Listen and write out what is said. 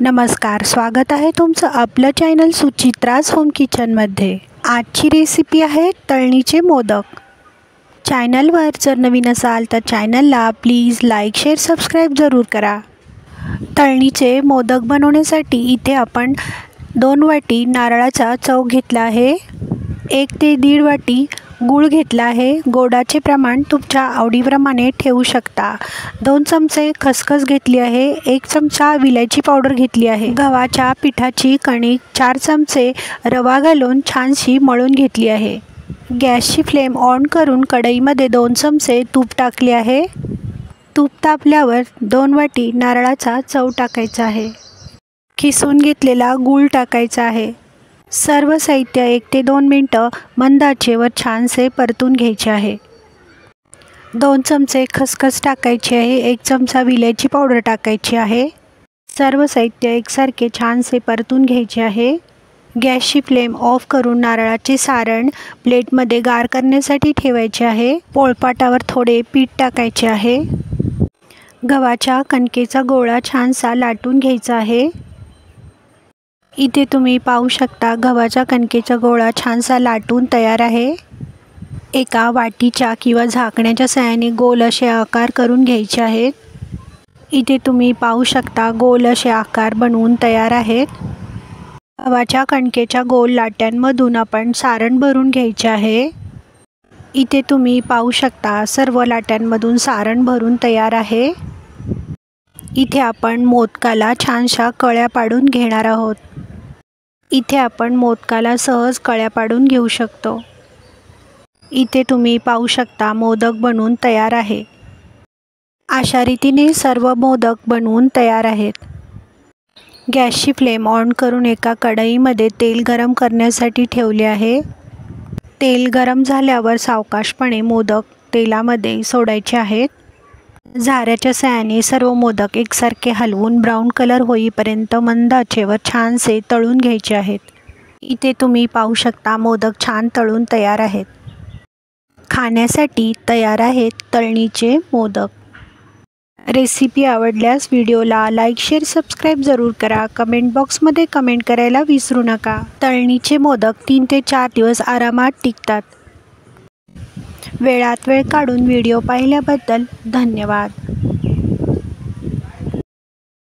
नमस्कार, स्वागत आहे तुमचं आपलं चॅनल सुचित्राज होम किचनमध्ये। आजची रेसिपी आहे तळणीचे मोदक। चॅनलवर जर नवीन असाल तर चॅनलला प्लीज लाईक, शेअर, सबस्क्राईब जरूर करा। तळणीचे मोदक बनवण्यासाठी इथे आपण 2 वाटी नारळाचा चव घेतला आहे, 1 ते 1.5 वाटी गूळ घेतला आहे। गोडाचे प्रमाण तुमच्या आवडीप्रमाणे ठेवू शकता। 2 चमचे खसखस घेतली आहे, 1 चमचा विलायची पावडर घेतली आहे। गव्हाच्या पिठाची कणिक 4 चमचे रवा घालून छानशी मळून घेतली आहे। गॅसची फ्लेम ऑन करून कढईमध्ये 2 चमचे तूप टाकले आहे। तूप तापल्यावर 2 वाटी नारळाचा चव टाकायचा आहे। किसून घेतलेला गूळ टाकायचा आहे। सर्व साहित्य 1 ते 2 मिनिटं मंद आचेवर छानसे परतून घ्यायचे आहे। 2 चमचे खसखस टाकायची आहे, 1 चमचा विलायची पावडर टाकायची आहे। सर्व साहित्य एकसारखे छानसे परतून घ्यायचे आहे। गॅसची फ्लेम ऑफ करून नारळाचे सारण प्लेटमध्ये गार करण्यासाठी ठेवायचे आहे। पोळपाटावर थोडे पीठ टाकायचे आहे। गव्हाच्या कणकेचा गोळा छानसा लाटून घ्यायचा आहे। इथे तुम्ही पाहू शकता गव्हाच्या कणकेचा गोळा छानसा लाटून तयार आहे। एका वाटीच्या किंवा झाकण्याच्या सहाय्याने गोल असे आकार करून घ्यायचे आहेत। इथे तुम्ही पाहू शकता गोल असे आकार बनवून तयार आहेत। गव्हाच्या कणकेच्या गोल लाट्यांमधून आपण सारण भरून घ्यायचे आहे। इथे तुम्ही पाहू शकता सर्व लाट्यांमधून सारण भरून तयार आहे। इथे आपण मोदकाला छानशा कळ्या पाडून घेणार आहोत। इथे आपण मोदकाला सहज कळ्या पाडून घेऊ शकतो। इथे तुम्ही पाहू शकता मोदक बनवून तयार आहे। अशा रीतीने सर्व मोदक बनवून तयार आहेत। गॅसची फ्लेम ऑन करून एका कढईमध्ये तेल गरम करण्यासाठी ठेवले आहे। तेल गरम झाल्यावर सावकाशपणे मोदक तेलामध्ये सोडायचे आहेत। झाऱ्याच्या सहाय्याने सर्व मोदक एकसारखे हलवून ब्राऊन कलर होईपर्यंत मंद आचेवर छानसे तळून घ्यायचे आहेत। इथे तुम्ही पाहू शकता मोदक छान तळून तयार आहेत। खाण्यासाठी तयार आहेत तळणीचे मोदक। रेसिपी आवडल्यास व्हिडिओला लाईक, शेअर, सबस्क्राईब जरूर करा। कमेंट बॉक्समध्ये कमेंट करायला विसरू नका। तळणीचे मोदक 3 ते 4 दिवस आरामात टिकतात। वेळात वेळ काढून व्हिडिओ पाहिल्याबद्दल धन्यवाद।